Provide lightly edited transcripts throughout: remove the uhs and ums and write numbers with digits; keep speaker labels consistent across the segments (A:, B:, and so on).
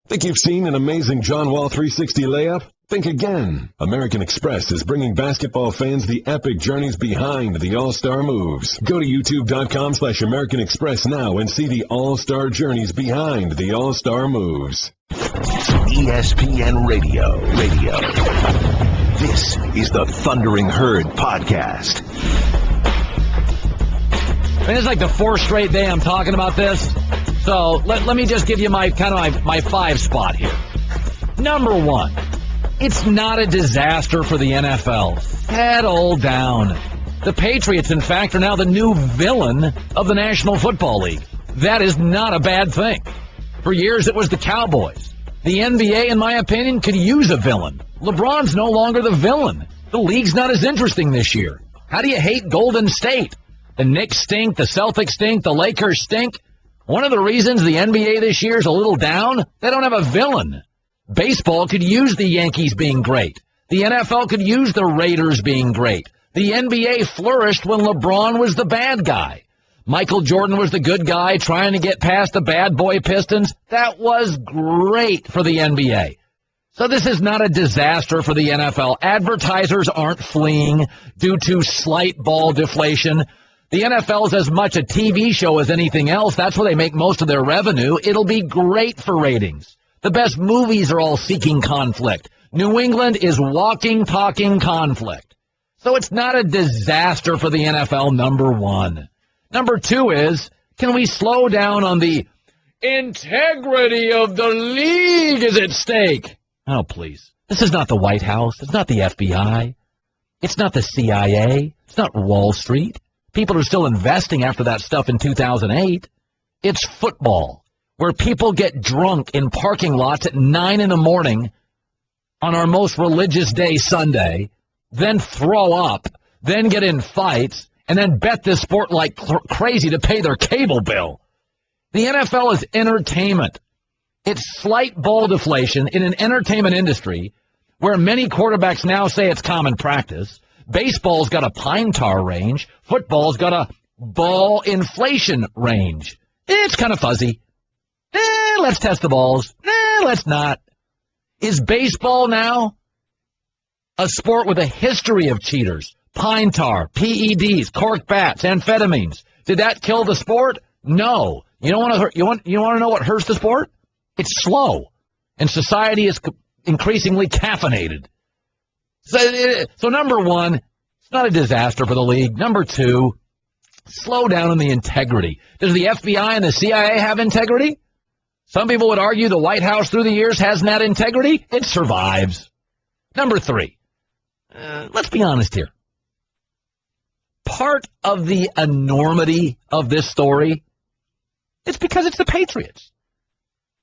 A: Think you've seen an amazing John Wall 360 layup? Think again. American Express is bringing basketball fans the epic journeys behind the All-Star moves. Go to youtube.com/American Express now and see the All-Star journeys behind the All-Star moves.
B: ESPN Radio. This is the Thundering Herd Podcast.
C: I mean, it's like the fourth straight day I'm talking about this. So let me just give you my five spot here. Number one, it's not a disaster for the NFL. Settle down. The Patriots, in fact, are now the new villain of the National Football League. That is not a bad thing. For years, it was the Cowboys. The NBA, in my opinion, could use a villain. LeBron's no longer the villain. The league's not as interesting this year. How do you hate Golden State? The Knicks stink, the Celtics stink, the Lakers stink. One of the reasons the NBA this year is a little down, they don't have a villain. Baseball could use the Yankees being great. The NFL could use the Raiders being great. The NBA flourished when LeBron was the bad guy. Michael Jordan was the good guy trying to get past the bad boy Pistons. That was great for the NBA. So this is not a disaster for the NFL. Advertisers aren't fleeing due to slight ball deflation. The NFL is as much a TV show as anything else. That's where they make most of their revenue. It'll be great for ratings. The best movies are all seeking conflict. New England is walking, talking conflict. So it's not a disaster for the NFL, number one. Number two is, can we slow down on the integrity of the league is at stake? Oh, please. This is not the White House. It's not the FBI. It's not the CIA. It's not Wall Street. People are still investing after that stuff in 2008. It's football, where people get drunk in parking lots at 9 in the morning on our most religious day, Sunday, then throw up, then get in fights, and then bet this sport like crazy to pay their cable bill. The NFL is entertainment. It's slight ball deflation in an entertainment industry where many quarterbacks now say it's common practice. Baseball's got a pine tar range. Football's got a ball inflation range. It's kind of fuzzy. Let's test the balls. Let's not. Is baseball now a sport with a history of cheaters? Pine tar, PEDs, cork bats, amphetamines. Did that kill the sport? No. You don't want to. You want to know what hurts the sport? It's slow, and society is increasingly caffeinated. So number one, it's not a disaster for the league. Number two, slow down on the integrity. Does the FBI and the CIA have integrity? Some people would argue the White House through the years hasn't had integrity. It survives. Number three, let's be honest here. Part of the enormity of this story is because it's the Patriots.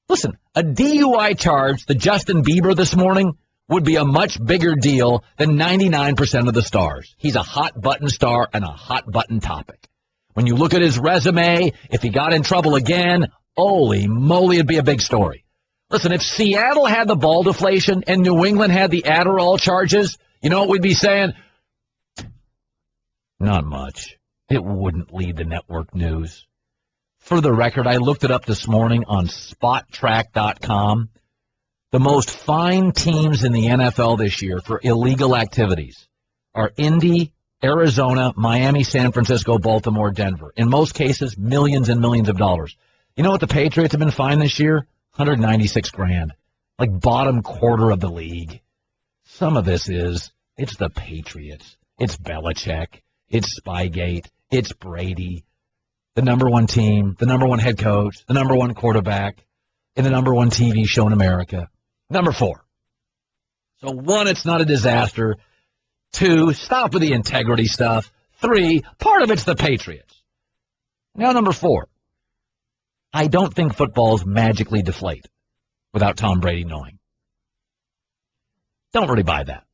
C: Listen, a DUI charge to Justin Bieber this morning would be a much bigger deal than 99% of the stars. He's a hot-button star and a hot-button topic. When you look at his resume, if he got in trouble again, holy moly, it'd be a big story. Listen, if Seattle had the ball deflation and New England had the Adderall charges, you know what we'd be saying? Not much. It wouldn't lead the network news. For the record, I looked it up this morning on SpotTrack.com. The most fined teams in the NFL this year for illegal activities are Indy, Arizona, Miami, San Francisco, Baltimore, Denver. In most cases, millions and millions of dollars. You know what the Patriots have been fined this year? $196,000. Like bottom quarter of the league. Some of this it's the Patriots. It's Belichick. It's Spygate. It's Brady. The number one team, the number one head coach, the number one quarterback, and the number one TV show in America. Number four. So one, it's not a disaster. Two, stop with the integrity stuff. Three, part of it's the Patriots. Now number four. I don't think footballs magically deflate without Tom Brady knowing. Don't really buy that.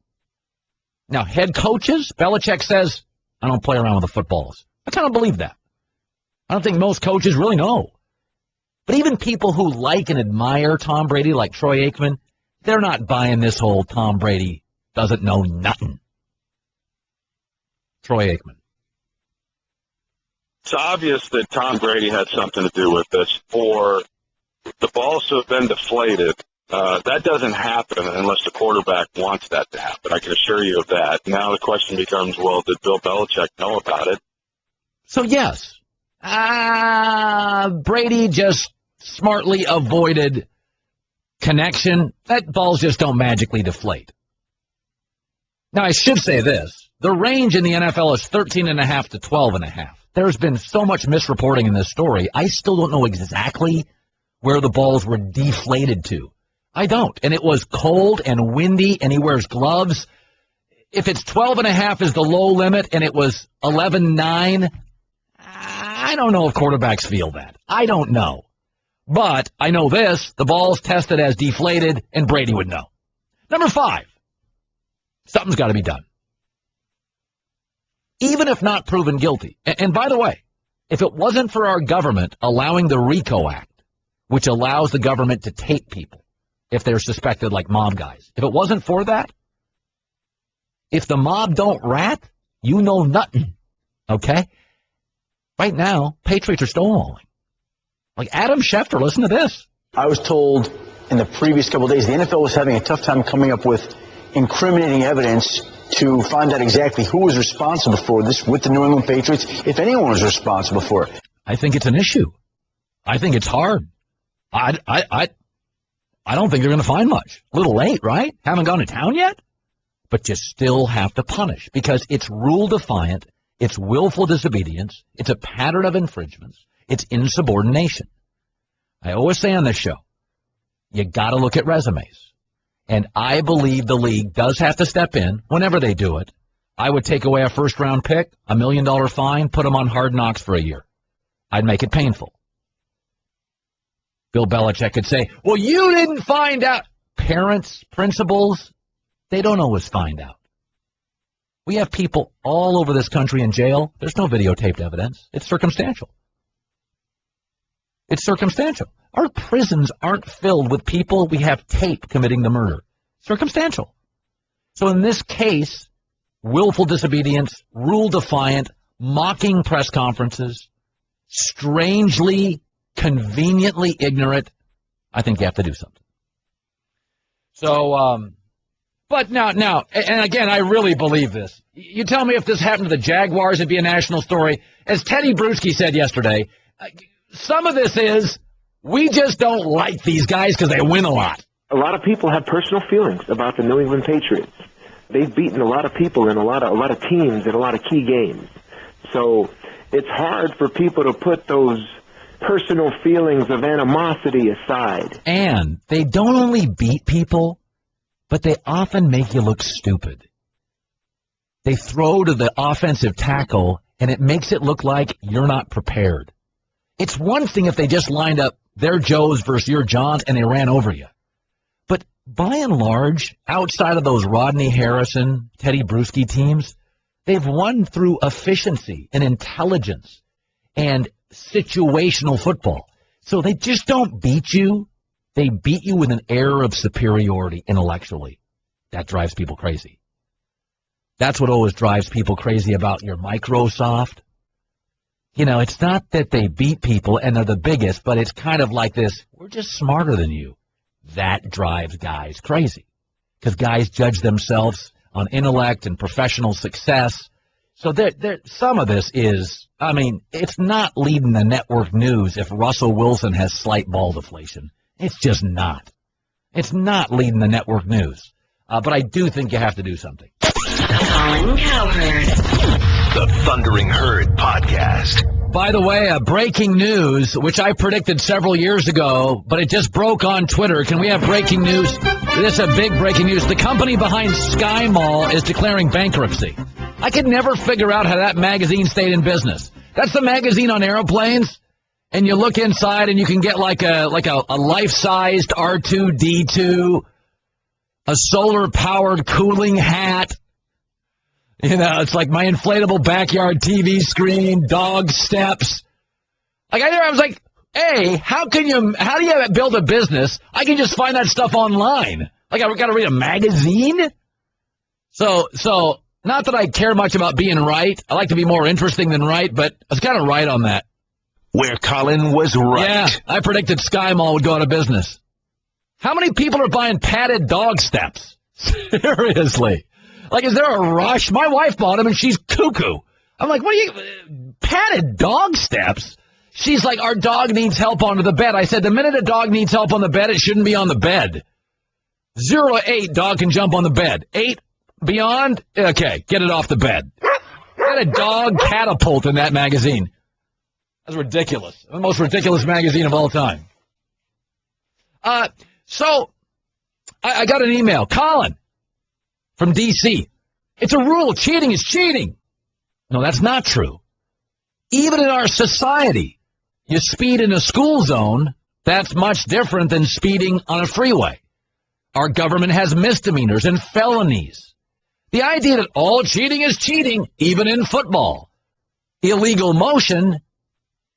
C: Now, head coaches, Belichick says, I don't play around with the footballs. I kind of believe that. I don't think most coaches really know. But even people who like and admire Tom Brady, like Troy Aikman, they're not buying this whole Tom Brady doesn't know nothing. Troy Aikman.
D: It's obvious that Tom Brady had something to do with this for the balls have been deflated. That doesn't happen unless the quarterback wants that to happen. I can assure you of that. Now the question becomes, well, did Bill Belichick know about it?
C: So, yes, Brady just smartly avoided connection. That balls just don't magically deflate. Now, I should say this. The range in the NFL is 13.5 to 12.5. There's been so much misreporting in this story, I still don't know exactly where the balls were deflated to. I don't. And it was cold and windy, and he wears gloves. If it's 12.5 is the low limit, and it was 11.9, I don't know if quarterbacks feel that. I don't know. But I know this, the ball's tested as deflated, and Brady would know. Number 5, something's got to be done. Even if not proven guilty. And by the way, if it wasn't for our government allowing the RICO Act, which allows the government to tape people if they're suspected like mob guys, if it wasn't for that, if the mob don't rat, you know nothing, okay? Right now, Patriots are stonewalling. Like Adam Schefter, listen to this.
E: I was told in the previous couple of days the NFL was having a tough time coming up with incriminating evidence to find out exactly who was responsible for this with the New England Patriots, if anyone was responsible for it.
C: I think it's an issue. I think it's hard. I don't think they're going to find much. A little late, right? Haven't gone to town yet? But you still have to punish because it's rule defiant, it's willful disobedience, it's a pattern of infringements, it's insubordination. I always say on this show, you got to look at resumes. And I believe the league does have to step in whenever they do it. I would take away a first-round pick, $1 million fine, put them on Hard Knocks for a year. I'd make it painful. Bill Belichick could say, well, you didn't find out. Parents, principals, they don't always find out. We have people all over this country in jail. There's no videotaped evidence. It's circumstantial. It's circumstantial. Our prisons aren't filled with people we have tape committing the murder. Circumstantial. So in this case, willful disobedience, rule defiant, mocking press conferences, strangely, conveniently ignorant, I think you have to do something. So, but now, and again, I really believe this. You tell me if this happened to the Jaguars, it'd be a national story. As Teddy Bruschi said yesterday, some of this is, we just don't like these guys because they win a lot.
F: A lot of people have personal feelings about the New England Patriots. They've beaten a lot of people in a lot of teams in a lot of key games. So it's hard for people to put those personal feelings of animosity aside.
C: And they don't only beat people, but they often make you look stupid. They throw to the offensive tackle, and it makes it look like you're not prepared. It's one thing if they just lined up their Joes versus your Johns and they ran over you. But by and large, outside of those Rodney Harrison, Teddy Bruschi teams, they've won through efficiency and intelligence and situational football. So they just don't beat you. They beat you with an air of superiority intellectually. That drives people crazy. That's what always drives people crazy about your Microsoft. You know, it's not that they beat people and they're the biggest, but it's kind of like this, we're just smarter than you. That drives guys crazy because guys judge themselves on intellect and professional success. So some of this is, I mean, it's not leading the network news if Russell Wilson has slight ball deflation. It's just not. It's not leading the network news. But I do think you have to do something.
B: Colin Cowherd. The Thundering Herd Podcast.
C: By the way, breaking news, which I predicted several years ago, but it just broke on Twitter. Can we have breaking news? This is a big breaking news. The company behind Sky Mall is declaring bankruptcy. I could never figure out how that magazine stayed in business. That's the magazine on airplanes, and you look inside and you can get like a life-sized R2-D2, a solar-powered cooling hat. You know, it's like my inflatable backyard TV screen, dog steps. Like I was like, hey, how do you build a business? I can just find that stuff online. Like I've got to read a magazine? So not that I care much about being right. I like to be more interesting than right, but I was kind of right on that.
B: where Colin was right.
C: Yeah, I predicted Sky Mall would go out of business. How many people are buying padded dog steps? Seriously. Like, is there a rush? My wife bought them, and she's cuckoo. I'm like, what are you... Padded dog steps? She's like, our dog needs help onto the bed. I said, the minute a dog needs help on the bed, it shouldn't be on the bed. 0 to 8, dog can jump on the bed. 8 beyond? Okay, get it off the bed. Had a dog catapult in that magazine. That's ridiculous. The most ridiculous magazine of all time. So, I got an email. Colin, from D.C. It's a rule. Cheating is cheating. No, that's not true. Even in our society, you speed in a school zone, that's much different than speeding on a freeway. Our government has misdemeanors and felonies. The idea that all cheating is cheating, even in football. Illegal motion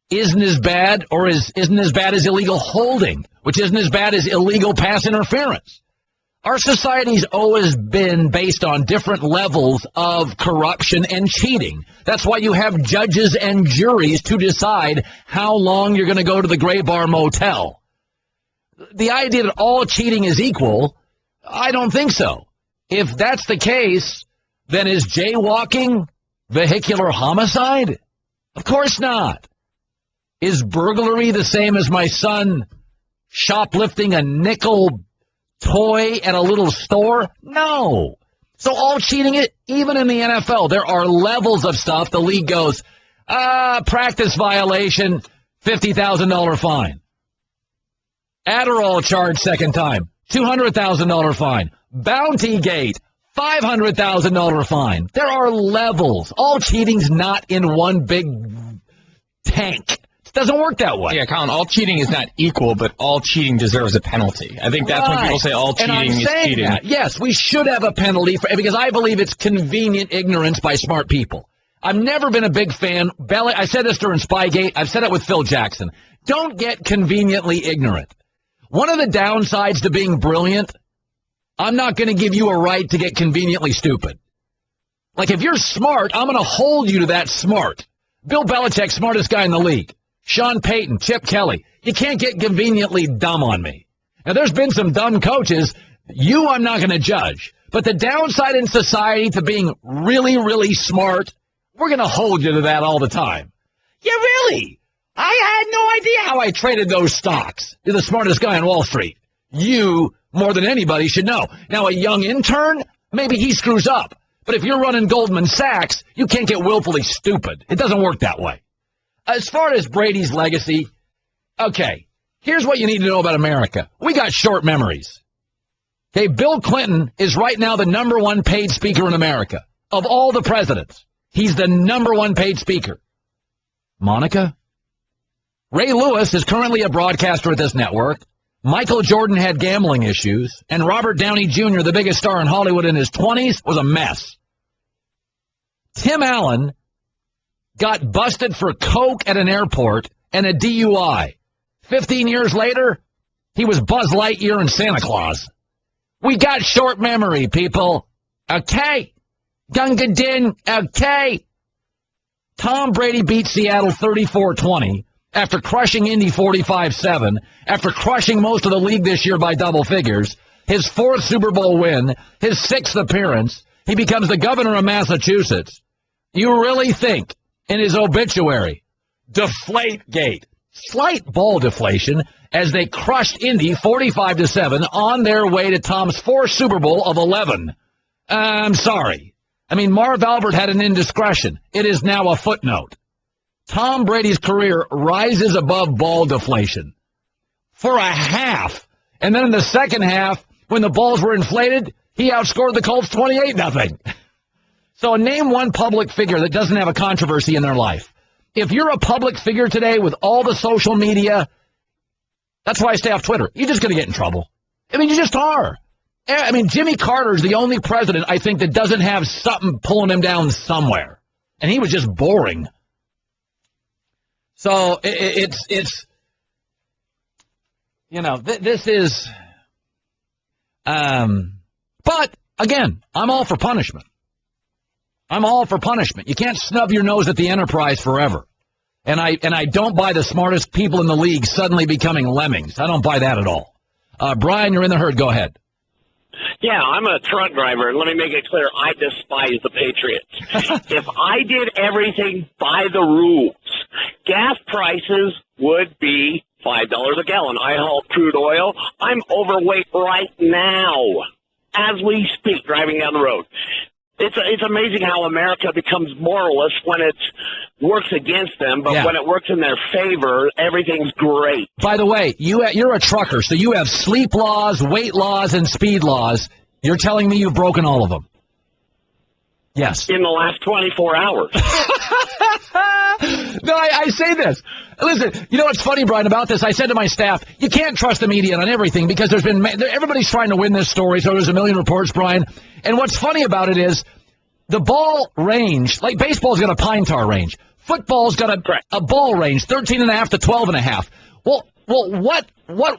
C: isn't as bad as illegal holding, which isn't as bad as illegal pass interference. Our society's always been based on different levels of corruption and cheating. That's why you have judges and juries to decide how long you're going to go to the Gray Bar Motel. The idea that all cheating is equal, I don't think so. If that's the case, then is jaywalking vehicular homicide? Of course not. Is burglary the same as my son shoplifting a nickel toy at a little store? No. So all cheating, even in the NFL, there are levels of stuff. The league goes, practice violation, $50,000 fine. Adderall charge second time, $200,000 fine. Bounty gate, $500,000 fine. There are levels. All cheating's not in one big tank. It doesn't work that way.
G: Yeah, Colin, all cheating is not equal, but all cheating deserves a penalty. I think that's when people say all cheating is cheating.
C: That. Yes, we should have a penalty, because I believe it's convenient ignorance by smart people. I've never been a big fan. I said this during Spygate. I've said it with Phil Jackson. Don't get conveniently ignorant. One of the downsides to being brilliant, I'm not going to give you a right to get conveniently stupid. Like, if you're smart, I'm going to hold you to that smart. Bill Belichick, smartest guy in the league. Sean Payton, Chip Kelly. You can't get conveniently dumb on me. Now, there's been some dumb coaches. I'm not going to judge. But the downside in society to being really, really smart, we're going to hold you to that all the time. Yeah, really? I had no idea how I traded those stocks. You're the smartest guy on Wall Street. You, more than anybody, should know. Now, a young intern, maybe he screws up. But if you're running Goldman Sachs, you can't get willfully stupid. It doesn't work that way. As far as Brady's legacy, okay, here's what you need to know about America. We got short memories. Okay, Bill Clinton is right now the number one paid speaker in America. Of all the presidents, he's the number one paid speaker. Monica? Ray Lewis is currently a broadcaster at this network. Michael Jordan had gambling issues, and Robert Downey Jr., the biggest star in Hollywood in his 20s, was a mess. Tim Allen got busted for coke at an airport and a DUI. 15 years later, he was Buzz Lightyear and Santa Claus. We got short memory, people. Okay. Gunga din. Okay. Tom Brady beat Seattle 34-20 after crushing Indy 45-7, after crushing most of the league this year by double figures. His 4th Super Bowl win, his 6th appearance. He becomes the governor of Massachusetts. You really think in his obituary, Deflategate, slight ball deflation as they crushed Indy 45-7 on their way to Tom's 4th Super Bowl of 11. I'm sorry. I mean, Marv Albert had an indiscretion. It is now a footnote. Tom Brady's career rises above ball deflation for a half. And then in the second half, when the balls were inflated, he outscored the Colts 28-0. So name one public figure that doesn't have a controversy in their life. If you're a public figure today with all the social media, that's why I stay off Twitter. You're just going to get in trouble. I mean, you just are. I mean, Jimmy Carter's the only president, I think, that doesn't have something pulling him down somewhere. And he was just boring. So it's you know, this is, but again, I'm all for punishment. I'm all for punishment. You can't snub your nose at the enterprise forever. And I don't buy the smartest people in the league suddenly becoming lemmings. I don't buy that at all. Brian, you're in the herd. Go ahead.
H: Yeah, I'm a truck driver, and let me make it clear, I despise the Patriots. If I did everything by the rules, gas prices would be $5 a gallon. I haul crude oil. I'm overweight right now, as we speak, driving down the road. It's amazing how America becomes moralist when it works against them, but when it works in their favor, everything's great.
C: By the way, you're a trucker, so you have sleep laws, weight laws, and speed laws. You're telling me you've broken all of them? Yes.
H: In the last 24 hours.
C: No, I say this. Listen, you know what's funny, Brian, about this? I said to my staff, you can't trust the media on everything because everybody's trying to win this story, so there's a million reports, Brian. And what's funny about it is the ball range, like baseball's got a pine tar range. Football's got a ball range, 13.5 to 12.5. Well, what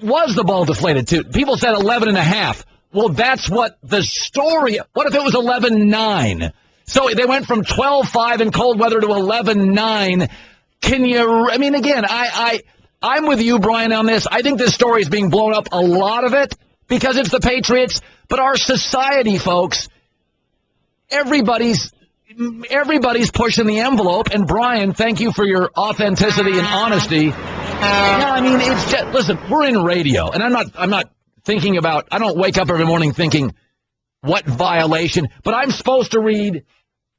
C: was the ball deflated to? People said 11.5. Well, that's what the story. What if it was 11.9? So they went from 12.5 in cold weather to 11.9. Can you? I mean, again, I'm with you, Brian, on this. I think this story is being blown up, a lot of it, because it's the Patriots. But our society, folks, everybody's pushing the envelope. And Brian, thank you for your authenticity and honesty. Yeah, I mean, it's just, listen, we're in radio, and I'm not thinking about. I don't wake up every morning thinking what violation, but I'm supposed to read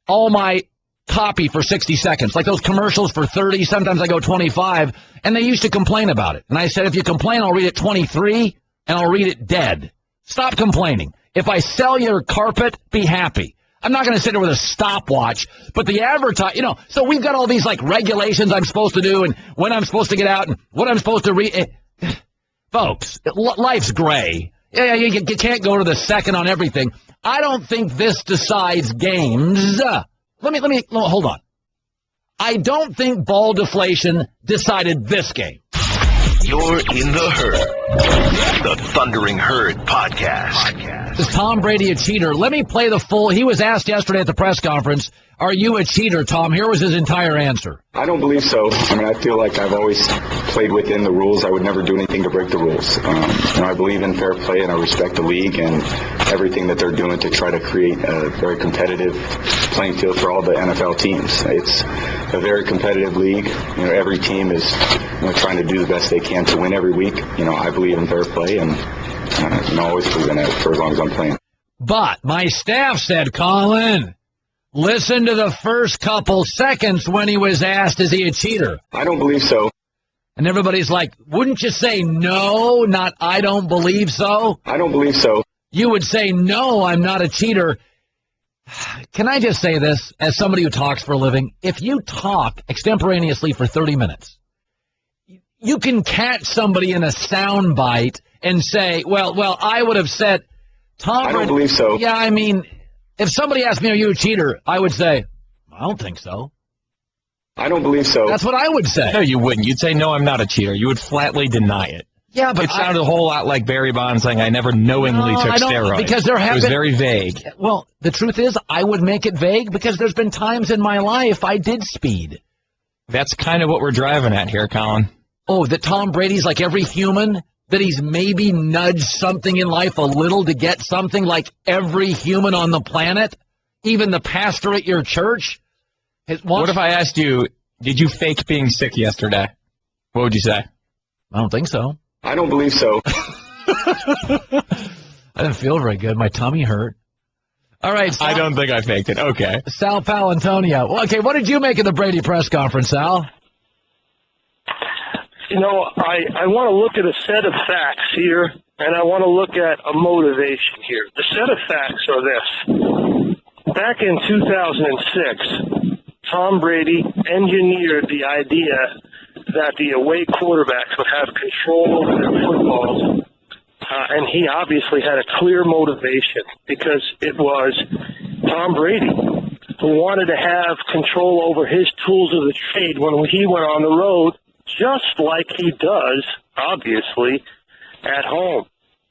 C: all my copy for 60 seconds, like those commercials for 30. Sometimes I go 25, and they used to complain about it. And I said, if you complain, I'll read it 23, and I'll read it dead. Stop complaining. If I sell your carpet, be happy. I'm not going to sit there with a stopwatch, but the so we've got all these like regulations I'm supposed to do and when I'm supposed to get out and what I'm supposed to read. Folks, life's gray. Yeah, you can't go to the second on everything. I don't think this decides games. Let me hold on. I don't think ball deflation decided this game.
B: You're in the herd. The Thundering Herd Podcast.
C: Is Tom Brady a cheater? Let me play the full. He was asked yesterday at the press conference, are you a cheater, Tom? Here was his entire answer.
I: I don't believe so. I mean, I feel like I've always played within the rules. I would never do anything to break the rules. I believe in fair play, and I respect the league and everything that they're doing to try to create a very competitive playing field for all the NFL teams. It's a very competitive league. Every team is trying to do the best they can to win every week. I believe in fair play, and always proven it for as long as I'm playing.
C: But my staff said, Colin, listen to the first couple seconds when he was asked, is he a cheater?
I: I don't believe so.
C: And everybody's like, wouldn't you say no, not I don't believe so?
I: I don't believe so.
C: You would say, no, I'm not a cheater. Can I just say this, as somebody who talks for a living? If you talk extemporaneously for 30 minutes, you can catch somebody in a sound bite and say, well, I would have said, Tom.
I: I don't believe so.
C: Yeah, I mean, if somebody asked me, are you a cheater? I would say, I don't think so.
I: I don't believe so.
C: That's what I would say.
G: No, you wouldn't. You'd say, no, I'm not a cheater. You would flatly deny it.
C: Yeah, but
G: it sounded a whole lot like Barry Bonds saying, I never knowingly took steroids.
C: Because it
G: was very vague.
C: Well, the truth is, I would make it vague because there's been times in my life I did speed.
G: That's kind of what we're driving at here, Colin.
C: Oh, that Tom Brady's like every human? That he's maybe nudged something in life a little to get something like every human on the planet? Even the pastor at your church?
G: What if I asked you, did you fake being sick yesterday? What would you say?
C: I don't think so.
I: I don't believe so.
C: I didn't feel very good. My tummy hurt. All right, Sal.
G: I don't think I faked it. Okay.
C: Sal Paolantonio. Well, okay, what did you make of the Brady press conference, Sal?
J: I want to look at a set of facts here, and I want to look at a motivation here. The set of facts are this. Back in 2006, Tom Brady engineered the idea that the away quarterbacks would have control over their footballs, and he obviously had a clear motivation because it was Tom Brady who wanted to have control over his tools of the trade when he went on the road, just like he does, obviously, at home.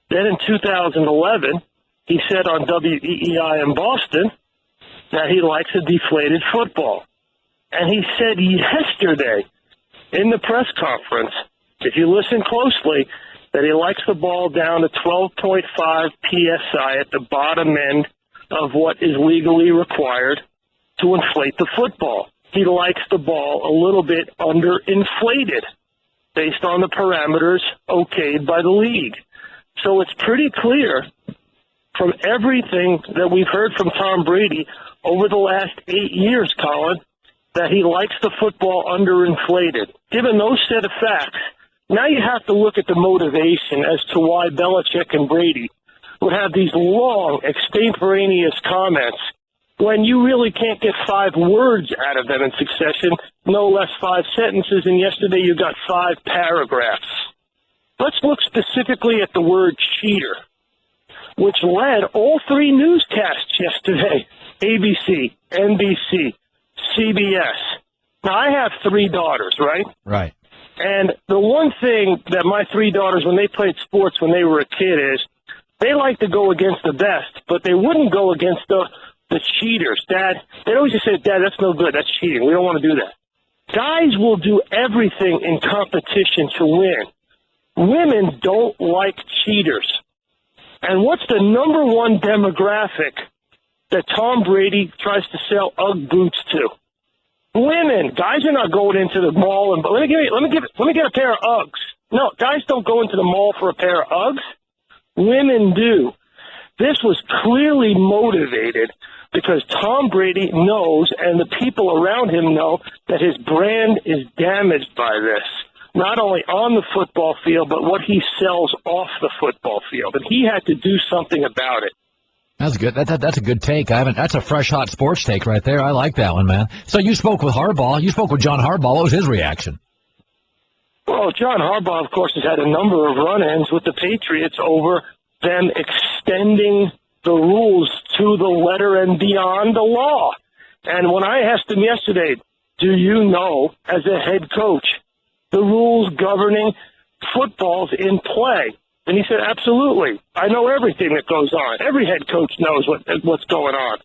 J: Then in 2011, he said on WEEI in Boston that he likes a deflated football. And he said yesterday in the press conference, if you listen closely, that he likes the ball down to 12.5 PSI at the bottom end of what is legally required to inflate the football. He likes the ball a little bit underinflated based on the parameters okayed by the league. So it's pretty clear from everything that we've heard from Tom Brady over the last 8 years, Colin, that he likes the football underinflated. Given those set of facts, now you have to look at the motivation as to why Belichick and Brady would have these long, extemporaneous comments when you really can't get 5 words out of them in succession, no less 5 sentences, and yesterday you got 5 paragraphs. Let's look specifically at the word cheater, which led all 3 newscasts yesterday, ABC, NBC, CBS. Now, I have 3 daughters, right?
C: Right.
J: And the one thing that my 3 daughters, when they played sports when they were a kid, is they like to go against the best, but they wouldn't go against the cheaters. Dad, they'd always just say, Dad, that's no good. That's cheating. We don't want to do that. Guys will do everything in competition to win. Women don't like cheaters. And what's the number one demographic that Tom Brady tries to sell UGG boots to? Women. Guys are not going into the mall and let me get a pair of Uggs. No, guys don't go into the mall for a pair of Uggs. Women do. This was clearly motivated because Tom Brady knows and the people around him know that his brand is damaged by this. Not only on the football field, but what he sells off the football field. And he had to do something about it.
C: That's good. That's a good take. That's a fresh, hot sports take right there. I like that one, man. So you spoke with Harbaugh. You spoke with John Harbaugh. What was his reaction?
J: Well, John Harbaugh, of course, has had a number of run-ins with the Patriots over them extending the rules to the letter and beyond the law. And when I asked him yesterday, do you know, as a head coach, the rules governing footballs in play? And he said, absolutely. I know everything that goes on. Every head coach knows what's going on.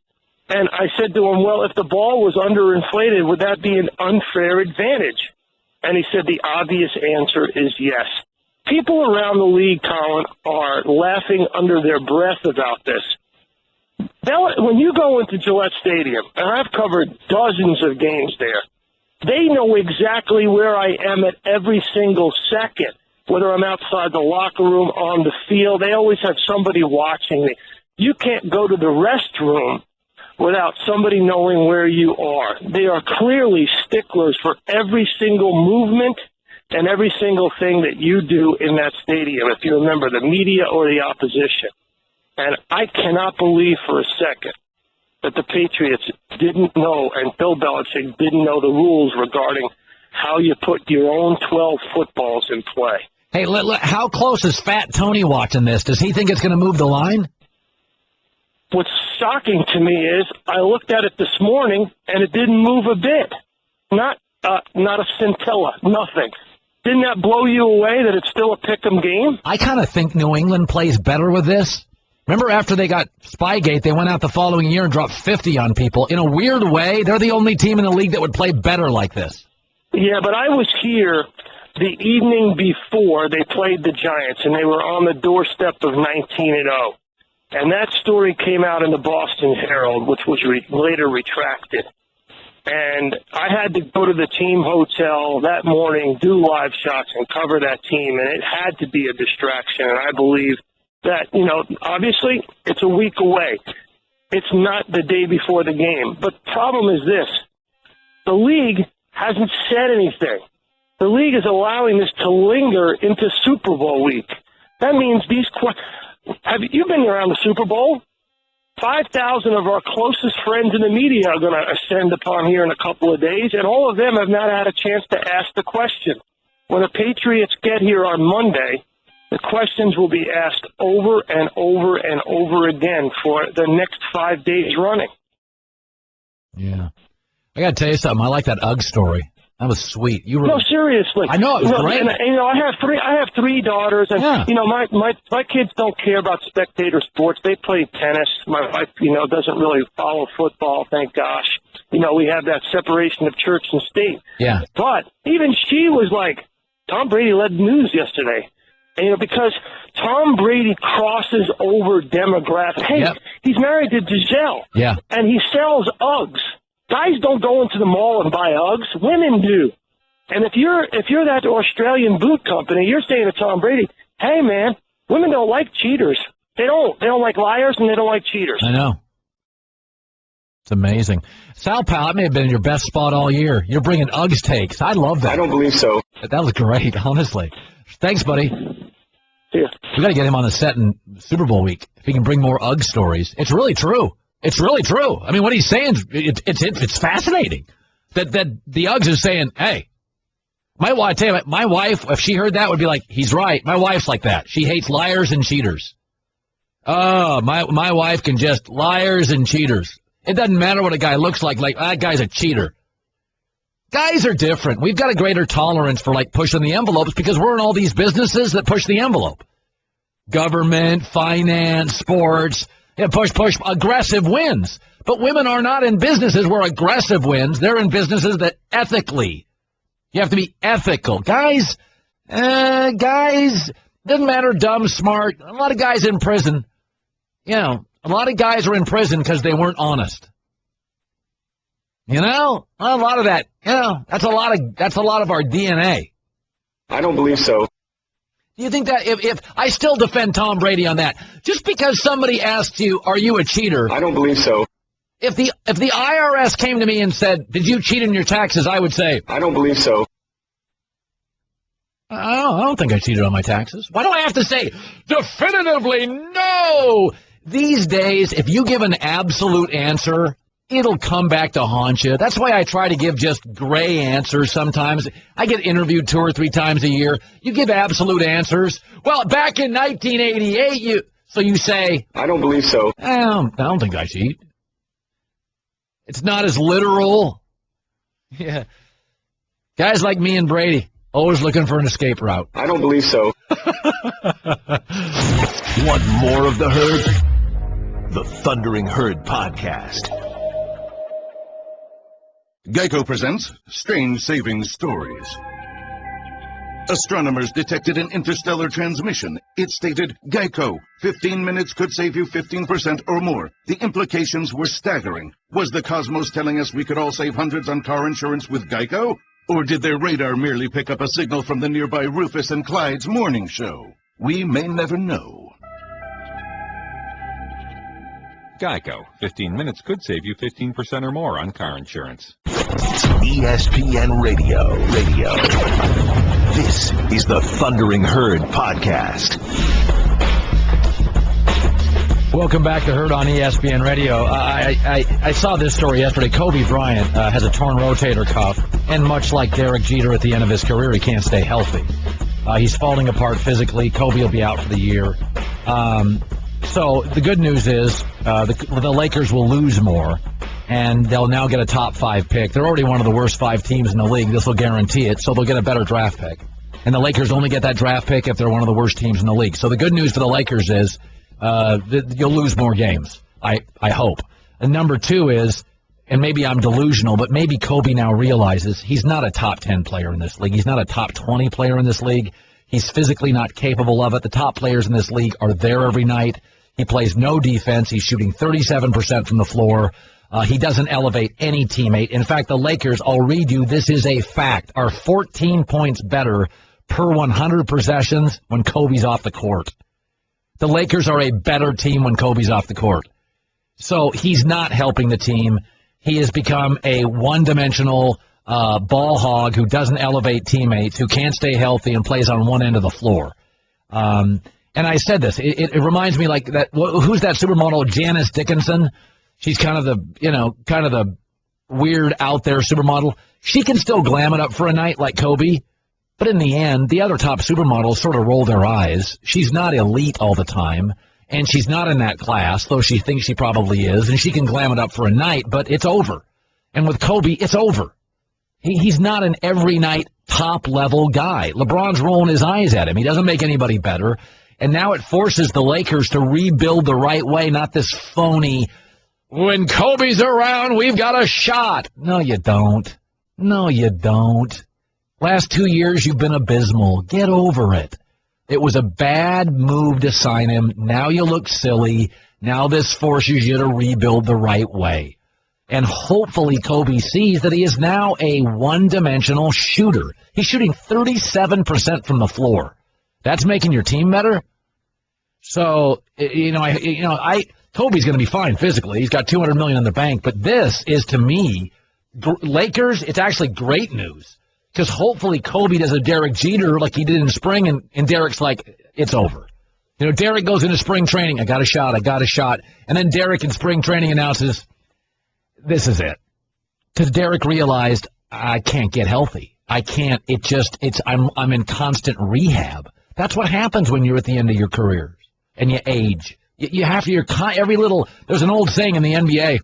J: And I said to him, well, if the ball was underinflated, would that be an unfair advantage? And he said the obvious answer is yes. People around the league, Colin, are laughing under their breath about this. When you go into Gillette Stadium, and I've covered dozens of games there, they know exactly where I am at every single second, whether I'm outside the locker room, on the field. They always have somebody watching me. You can't go to the restroom without somebody knowing where you are. They are clearly sticklers for every single movement and every single thing that you do in that stadium, if you remember, the media or the opposition. And I cannot believe for a second that the Patriots didn't know and Bill Belichick didn't know the rules regarding how you put your own 12 footballs in play.
C: Hey, how close is Fat Tony watching this? Does he think it's going to move the line?
J: What's shocking to me is I looked at it this morning, and it didn't move a bit. Not a scintilla, nothing. Didn't that blow you away that it's still a pick'em game?
C: I kind of think New England plays better with this. Remember after they got Spygate, they went out the following year and dropped 50 on people. In a weird way, they're the only team in the league that would play better like this.
J: Yeah, but I was here the evening before they played the Giants, and they were on the doorstep of 19-0. And that story came out in the Boston Herald, which was later retracted. And I had to go to the team hotel that morning, do live shots, and cover that team, and it had to be a distraction. And I believe that, obviously it's a week away. It's not the day before the game. But the problem is this. The league hasn't said anything. The league is allowing this to linger into Super Bowl week. That means have you been around the Super Bowl? 5,000 of our closest friends in the media are going to ascend upon here in a couple of days, and all of them have not had a chance to ask the question. When the Patriots get here on Monday, the questions will be asked over and over and over again for the next 5 days running.
C: Yeah. I got to tell you something. I like that UGG story. That was sweet. You were
J: No, seriously.
C: I know, it was great.
J: And, I have three daughters, and my kids don't care about spectator sports. They play tennis. My wife, doesn't really follow football. Thank gosh. We have that separation of church and state.
C: Yeah.
J: But even she was like, Tom Brady led the news yesterday. And, because Tom Brady crosses over demographics. Hey, he's married to Giselle.
C: Yeah.
J: And he sells Uggs. Guys don't go into the mall and buy Uggs. Women do. And if you're that Australian boot company, you're saying to Tom Brady, hey, man, women don't like cheaters. They don't. They don't like liars, and they don't like cheaters.
C: I know. It's amazing. Sal Pal, that may have been your best spot all year. You're bringing Uggs takes. I love that.
I: I don't believe so.
C: That was great, honestly. Thanks, buddy.
J: Yeah.
C: We got to get him on the set in Super Bowl week if he can bring more Ugg stories. It's really true. It's really true. I mean, what he's saying, it's fascinating. That the Uggs is saying, hey, my wife, if she heard that, would be like, he's right. My wife's like that. She hates liars and cheaters. Oh, my wife can just liars and cheaters. It doesn't matter what a guy looks like that guy's a cheater. Guys are different. We've got a greater tolerance for, pushing the envelopes because we're in all these businesses that push the envelope. Government, finance, sports, push, aggressive wins. But women are not in businesses where aggressive wins. They're in businesses that ethically. You have to be ethical. Guys, doesn't matter, dumb, smart. A lot of guys in prison, a lot of guys are in prison because they weren't honest. A lot of that, that's a lot of our DNA.
I: I don't believe so.
C: Do you think that if I still defend Tom Brady on that, just because somebody asked you, are you a cheater?
I: I don't believe so.
C: If the IRS came to me and said, did you cheat in your taxes, I would say,
I: I don't believe so.
C: I don't think I cheated on my taxes. Why do I have to say definitively no? These days, if you give an absolute answer, it'll come back to haunt you. That's why I try to give just gray answers sometimes. I get interviewed 2 or 3 times a year. You give absolute answers. Well, back in 1988, you say,
I: I don't believe so.
C: I don't think I cheat. It's not as literal. Yeah. Guys like me and Brady, always looking for an escape route.
I: I don't believe so.
B: Want more of the Herd? The Thundering Herd Podcast.
K: Geico presents Strange Savings Stories. Astronomers detected an interstellar transmission. It stated, Geico, 15 minutes could save you 15% or more. The implications were staggering. Was the cosmos telling us we could all save hundreds on car insurance with Geico? Or did their radar merely pick up a signal from the nearby Rufus and Clyde's morning show? We may never know.
L: Geico. 15 minutes could save you 15% or more on car insurance.
B: ESPN Radio. This is the Thundering Herd Podcast.
C: Welcome back to Herd on ESPN Radio. I saw this story yesterday. Kobe Bryant has a torn rotator cuff, and much like Derek Jeter at the end of his career, he can't stay healthy. He's falling apart physically. Kobe will be out for the year. So the good news is the Lakers will lose more, and they'll now get a top 5 pick. They're already one of the worst 5 teams in the league. This will guarantee it, so they'll get a better draft pick. And the Lakers only get that draft pick if they're one of the worst teams in the league. So the good news for the Lakers is you'll lose more games, I hope. And number 2 is, and maybe I'm delusional, but maybe Kobe now realizes he's not a top 10 player in this league. He's not a top 20 player in this league. He's physically not capable of it. The top players in this league are there every night. He plays no defense. He's shooting 37% from the floor. He doesn't elevate any teammate. In fact, the Lakers, I'll read you, this is a fact, are 14 points better per 100 possessions when Kobe's off the court. The Lakers are a better team when Kobe's off the court. So he's not helping the team. He has become a one-dimensional ball hog who doesn't elevate teammates, who can't stay healthy and plays on one end of the floor. And I said this. It reminds me like that. Who's that supermodel, Janice Dickinson? She's kind of the weird out there supermodel. She can still glam it up for a night like Kobe, but in the end, the other top supermodels sort of roll their eyes. She's not elite all the time, and she's not in that class, though she thinks she probably is, and she can glam it up for a night, but it's over. And with Kobe, it's over. He's not an every night top-level guy. LeBron's rolling his eyes at him. He doesn't make anybody better. And now it forces the Lakers to rebuild the right way, not this phony, when Kobe's around, we've got a shot. No, you don't. No, you don't. Last 2 years, you've been abysmal. Get over it. It was a bad move to sign him. Now you look silly. Now this forces you to rebuild the right way. And hopefully Kobe sees that he is now a one-dimensional shooter. He's shooting 37% from the floor. That's making your team better? So, Kobe's going to be fine physically. He's got $200 million in the bank. But this is, to me, Lakers, it's actually great news. Because hopefully Kobe does a Derek Jeter like he did in spring, and Derek's like, it's over. Derek goes into spring training, I got a shot. And then Derek in spring training announces, this is it. Because Derek realized, I can't get healthy. I can't. I'm in constant rehab. That's what happens when you're at the end of your careers and you age. You have to, there's an old saying in the NBA,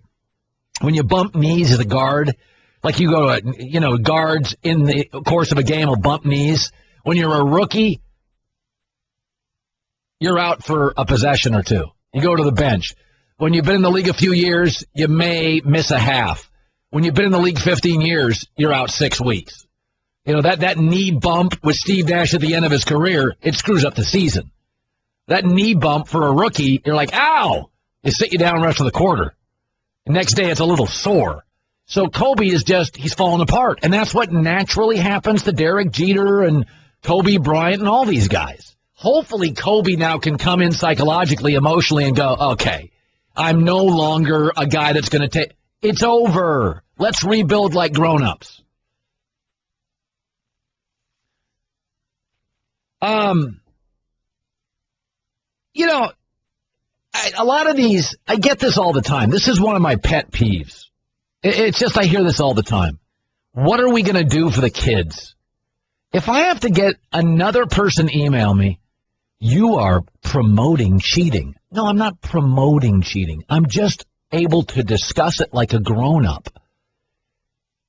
C: when you bump knees as a guard, like you go to, guards in the course of a game will bump knees. When you're a rookie, you're out for a possession or two. You go to the bench. When you've been in the league a few years, you may miss a half. When you've been in the league 15 years, you're out 6 weeks. That knee bump with Steve Nash at the end of his career, it screws up the season. That knee bump for a rookie, you're like, ow! They sit you down the rest of the quarter. The next day, it's a little sore. So Kobe he's falling apart. And that's what naturally happens to Derek Jeter and Kobe Bryant and all these guys. Hopefully Kobe now can come in psychologically, emotionally, and go, okay, I'm no longer a guy that's going to take... It's over. Let's rebuild like grown-ups. A lot of these, I get this all the time. This is one of my pet peeves. It's just I hear this all the time. What are we going to do for the kids? If I have to get another person email me, you are promoting cheating. No, I'm not promoting cheating. I'm just able to discuss it like a grown-up.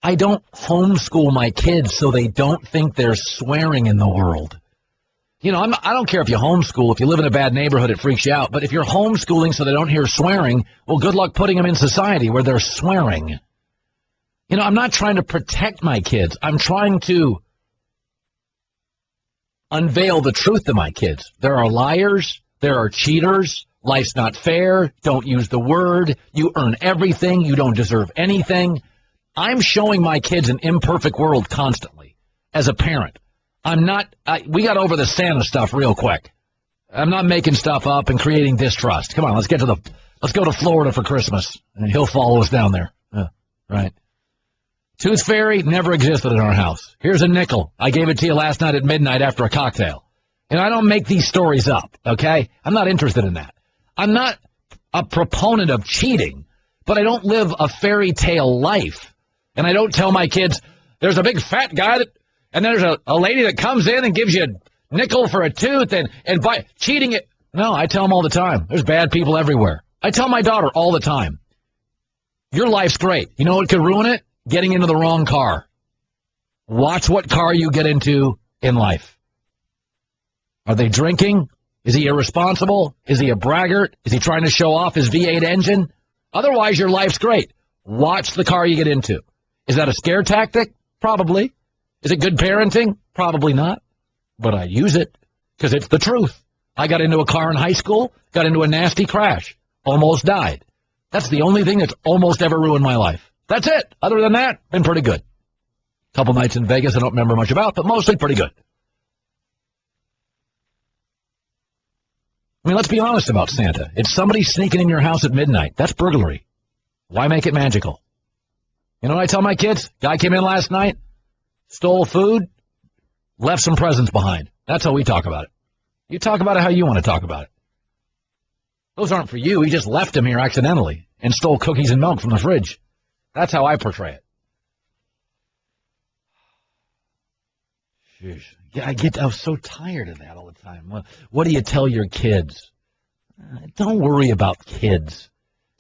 C: I don't homeschool my kids so they don't think there's swearing in the world. I don't care if you homeschool. If you live in a bad neighborhood, it freaks you out. But if you're homeschooling so they don't hear swearing, well, good luck putting them in society where they're swearing. I'm not trying to protect my kids. I'm trying to unveil the truth to my kids. There are liars. There are cheaters. Life's not fair. Don't use the word. You earn everything. You don't deserve anything. I'm showing my kids an imperfect world constantly as a parent. We got over the Santa stuff real quick. I'm not making stuff up and creating distrust. Come on, let's go to Florida for Christmas, and he'll follow us down there. Right. Tooth Fairy never existed in our house. Here's a nickel. I gave it to you last night at midnight after a cocktail. I don't make these stories up, okay? I'm not interested in that. I'm not a proponent of cheating, but I don't live a fairy tale life. And I don't tell my kids, there's a big fat guy and there's a lady that comes in and gives you a nickel for a tooth and by cheating it. No, I tell them all the time. There's bad people everywhere. I tell my daughter all the time, your life's great. You know what could ruin it? Getting into the wrong car. Watch what car you get into in life. Are they drinking? Is he irresponsible? Is he a braggart? Is he trying to show off his V8 engine? Otherwise, your life's great. Watch the car you get into. Is that a scare tactic? Probably. Is it good parenting? Probably not. But I use it because it's the truth. I got into a car in high school, got into a nasty crash, almost died. That's the only thing that's almost ever ruined my life. That's it. Other than that, been pretty good. Couple nights in Vegas I don't remember much about, but mostly pretty good. I mean, let's be honest about Santa. If somebody's sneaking in your house at midnight, that's burglary. Why make it magical? You know what I tell my kids? Guy came in last night, stole food, left some presents behind. That's how we talk about it. You talk about it how you want to talk about it. Those aren't for you. He just left them here accidentally and stole cookies and milk from the fridge. That's how I portray it. Jeez. Yeah, I was so tired of that all the time. What do you tell your kids? Don't worry about kids.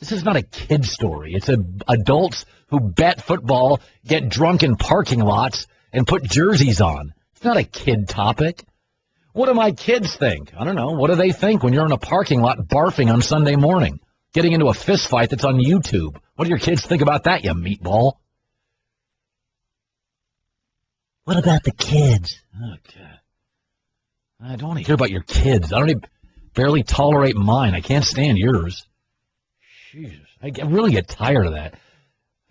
C: This is not a kid story. It's adults who bet football, get drunk in parking lots, and put jerseys on. It's not a kid topic. What do my kids think? I don't know. What do they think when you're in a parking lot barfing on Sunday morning, getting into a fist fight that's on YouTube? What do your kids think about that, you meatball? What about the kids? Oh, God. I don't want to hear about your kids. I don't even barely tolerate mine. I can't stand yours. Jesus. I really get tired of that.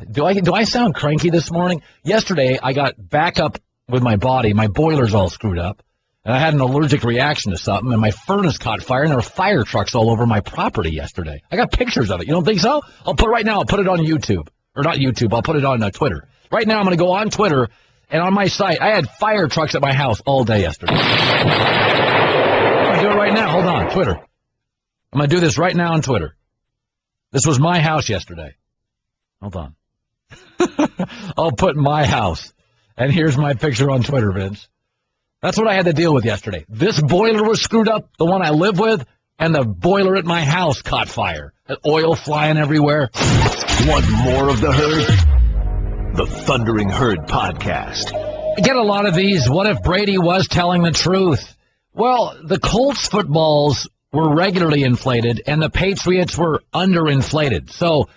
C: Do I sound cranky this morning? Yesterday, I got back up with my body. My boiler's all screwed up. And I had an allergic reaction to something, and my furnace caught fire, and there were fire trucks all over my property yesterday. I got pictures of it. You don't think so? I'll put it on YouTube. Or not YouTube. I'll put it on Twitter. Right now, I'm going to go on Twitter, and on my site, I had fire trucks at my house all day yesterday. I'm going to do it right now. Hold on. Twitter. I'm going to do this right now on Twitter. This was my house yesterday. Hold on. I'll put my house. And here's my picture on Twitter, Vince. That's what I had to deal with yesterday. This boiler was screwed up, the one I live with, and the boiler at my house caught fire. Oil flying everywhere.
B: Want more of the Herd? The Thundering Herd Podcast.
C: I get a lot of these. What if Brady was telling the truth? Well, the Colts footballs were regularly inflated, and the Patriots were underinflated. So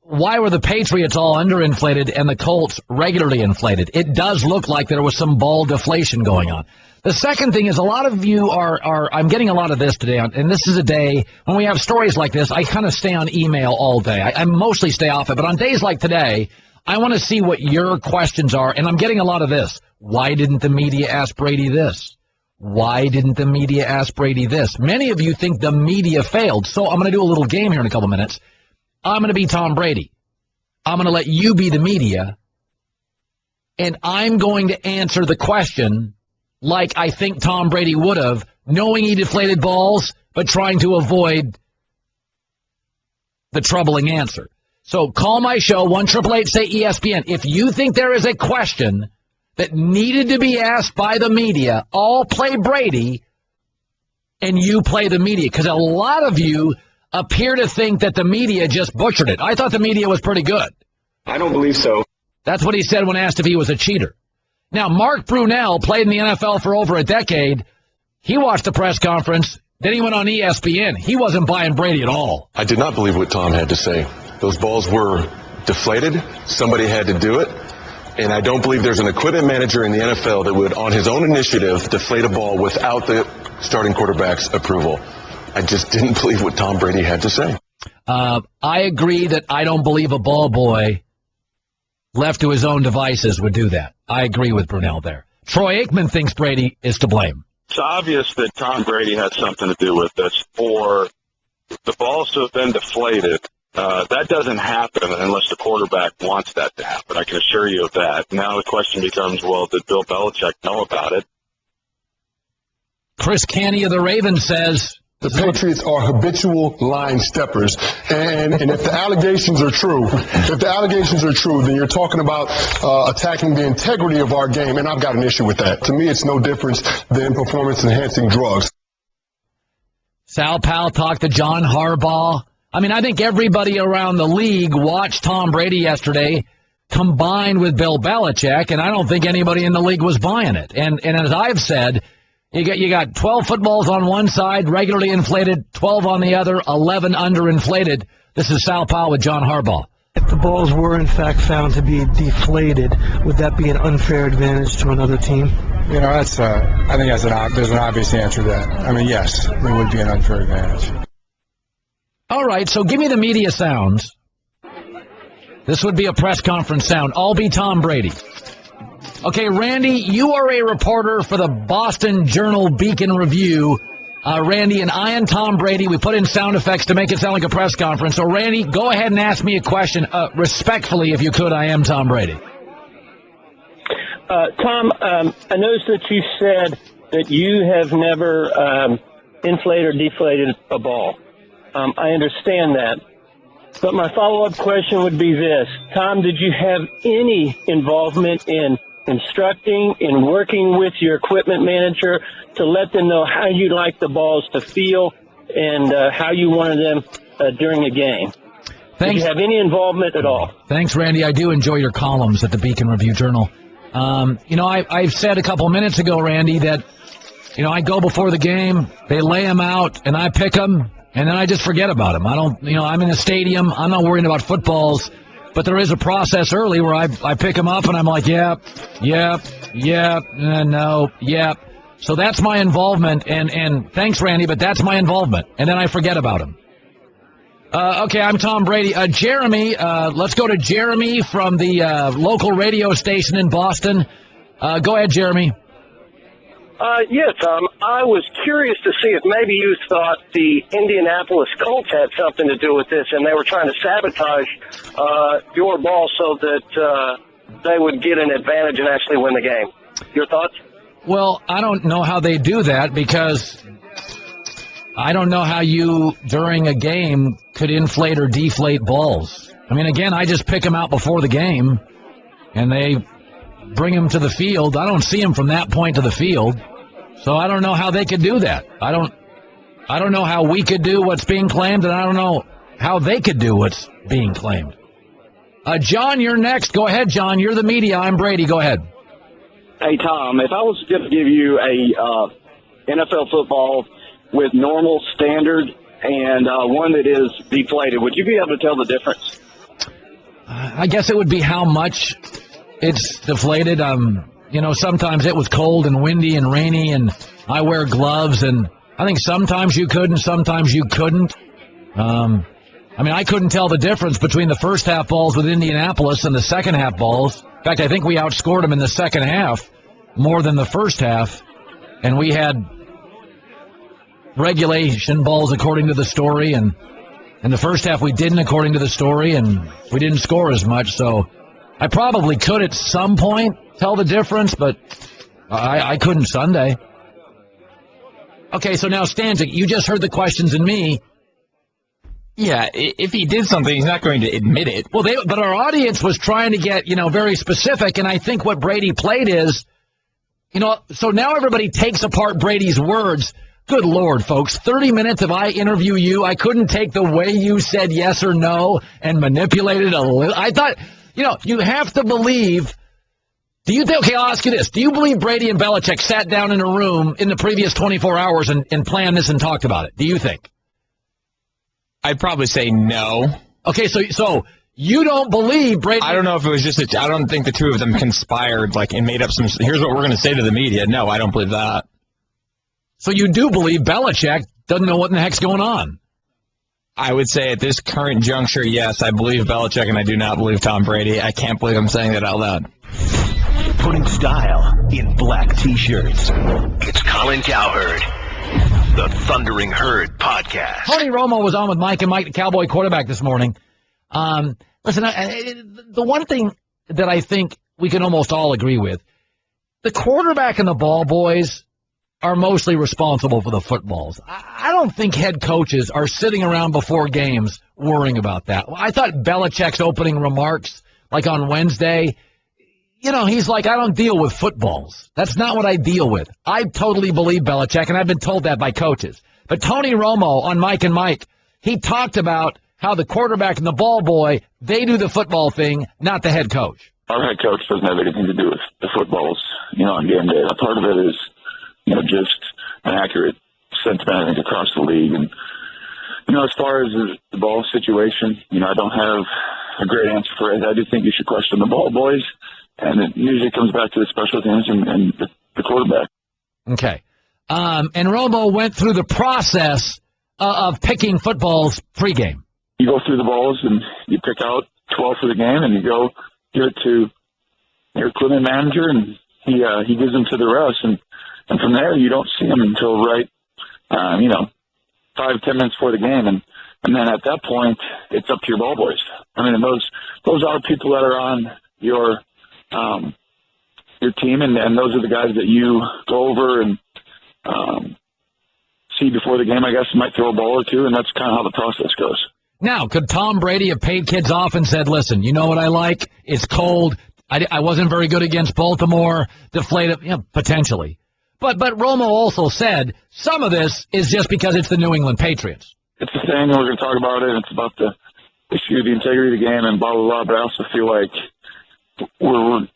C: why were the Patriots all underinflated and the Colts regularly inflated? It does look like there was some ball deflation going on. The second thing is a lot of you are I'm getting a lot of this today, and this is a day when we have stories like this, I kind of stay on email all day. I mostly stay off it, but on days like today, I want to see what your questions are, and I'm getting a lot of this. Why didn't the media ask Brady this? Why didn't the media ask Brady this? Many of you think the media failed, so I'm going to do a little game here in a couple minutes. I'm going to be Tom Brady. I'm going to let you be the media, and I'm going to answer the question like I think Tom Brady would have, knowing he deflated balls, but trying to avoid the troubling answer. So call my show, 1-888-SAY-ESPN. If you think there is a question that needed to be asked by the media, I'll play Brady, and you play the media, because a lot of you appear to think that the media just butchered it. I thought the media was pretty good.
I: I don't believe so.
C: That's what he said when asked if he was a cheater. Now, Mark Brunell played in the NFL for over a decade. He watched the press conference. Then he went on ESPN. He wasn't buying Brady at all.
M: I did not believe what Tom had to say. Those balls were deflated. Somebody had to do it. And I don't believe there's an equipment manager in the NFL that would, on his own initiative, deflate a ball without the starting quarterback's approval. I just didn't believe what Tom Brady had to say.
C: I agree that I don't believe a ball boy left to his own devices would do that. I agree with Brunell there. Troy Aikman thinks Brady is to blame.
D: It's obvious that Tom Brady had something to do with this. For the balls to have been deflated, that doesn't happen unless the quarterback wants that to happen. I can assure you of that. Now the question becomes, well, did Bill Belichick know about it?
C: Chris Canny of the Ravens says
N: the Patriots are habitual line steppers, and if the allegations are true, then you're talking about attacking the integrity of our game, and I've got an issue with that. To me, it's no difference than performance-enhancing drugs.
C: Sal Powell talked to John Harbaugh. I mean, I think everybody around the league watched Tom Brady yesterday combined with Bill Belichick, and I don't think anybody in the league was buying it. And as I've said, you got 12 footballs on one side, regularly inflated, 12 on the other, 11 underinflated. This is Sal Powell with John Harbaugh.
O: If the balls were in fact found to be deflated, would that be an unfair advantage to another team?
P: You know, I think there's an obvious answer to that. I mean, yes, there would be an unfair advantage.
C: All right, so give me the media sounds. This would be a press conference sound. I'll be Tom Brady. Okay, Randy, you are a reporter for the Boston Journal-Beacon Review. Randy, and I and Tom Brady, we put in sound effects to make it sound like a press conference. So, Randy, go ahead and ask me a question. Respectfully, if you could, I am Tom Brady.
J: Tom, I noticed that you said that you have never inflated or deflated a ball. I understand that. But my follow-up question would be this. Tom, did you have any involvement in instructing, in working with your equipment manager to let them know how you like the balls to feel and how you wanted them during a game? Did you have any involvement at all?
C: Thanks, Randy. I do enjoy your columns at the Beacon Review-Journal. I've said a couple minutes ago, Randy, that, I go before the game, they lay them out, and I pick them, and then I just forget about them. I don't, I'm in the stadium, I'm not worrying about footballs, but there is a process early where I pick them up, and I'm like, yep, no, yep. So that's my involvement, and thanks, Randy, but that's my involvement, and then I forget about them. Okay, I'm Tom Brady. Jeremy, let's go to Jeremy from the local radio station in Boston. Go ahead, Jeremy.
J: Yeah, Tom. I was curious to see if maybe you thought the Indianapolis Colts had something to do with this, and they were trying to sabotage your ball so that they would get an advantage and actually win the game. Your thoughts?
C: Well, I don't know how they do that because I don't know how you, during a game, could inflate or deflate balls. I mean, again, I just pick them out before the game, and they bring them to the field. I don't see them from that point to the field, so I don't know how they could do that. I don't know how we could do what's being claimed, and I don't know how they could do what's being claimed. John, you're next. Go ahead, John. You're the media. I'm Brady. Go ahead.
Q: Hey, Tom, if I was going to give you a NFL football with normal standard and one that is deflated, would you be able to tell the difference?
C: I guess it would be how much it's deflated. Sometimes it was cold and windy and rainy, and I wear gloves, and I think sometimes you could and sometimes you couldn't. I couldn't tell the difference between the first half balls with Indianapolis and the second half balls. In fact, I think we outscored them in the second half more than the first half, and we had regulation balls according to the story, and in the first half we didn't according to the story, and we didn't score as much, so I probably could at some point tell the difference, but I couldn't Sunday. Okay, so now Stanzik, you just heard the questions in me.
G: Yeah, if he did something, he's not going to admit it.
C: Well, but our audience was trying to get, very specific, and I think what Brady played is, so now everybody takes apart Brady's words. Good Lord, folks, 30 minutes if I interview you, I couldn't take the way you said yes or no and manipulate it a little. I thought, you have to believe. Okay, I'll ask you this. Do you believe Brady and Belichick sat down in a room in the previous 24 hours and planned this and talked about it? Do you think?
G: I'd probably say no.
C: Okay, so you don't believe Brady?
G: I don't know if it was just I don't think the two of them conspired and made up some. Here's what we're going to say to the media. No, I don't believe that.
C: So you do believe Belichick doesn't know what in the heck's going on?
G: I would say at this current juncture, yes, I believe Belichick, and I do not believe Tom Brady. I can't believe I'm saying that out loud.
B: Putting style in black T-shirts. It's Colin Cowherd, the Thundering Herd podcast.
C: Tony Romo was on with Mike and Mike, the Cowboy quarterback, this morning. Listen, the one thing that I think we can almost all agree with, the quarterback and the ball boys are mostly responsible for the footballs. I don't think head coaches are sitting around before games worrying about that. I thought Belichick's opening remarks, on Wednesday, he's like, I don't deal with footballs. That's not what I deal with. I totally believe Belichick, and I've been told that by coaches. But Tony Romo on Mike and Mike, he talked about how the quarterback and the ball boy, they do the football thing, not the head coach.
D: Our head coach doesn't have anything to do with the footballs, on game day. A part of it is, just an accurate sentiment, I think, across the league. And, as far as the ball situation, I don't have a great answer for it. I do think you should question the ball boys, and it usually comes back to the special teams and the quarterback.
C: Okay. And Romo went through the process of picking footballs pregame.
D: You go through the balls, and you pick out 12 for the game, and you go give it to your equipment manager, and he gives them to the refs, and from there you don't see them until 5-10 minutes before the game, and then at that point it's up to your ball boys. And those are people that are on your team, and those are the guys that you go over and see before the game. I guess you might throw a ball or two, and that's kind of how the process goes.
C: Now, could Tom Brady have paid kids off and said, listen, you know what I like? It's cold. I wasn't very good against Baltimore. Deflated, potentially. But Romo also said some of this is just because it's the New England Patriots.
D: It's the thing, and we're going to talk about it. It's about the
R: issue the integrity of the game and blah blah blah. But I also feel like we're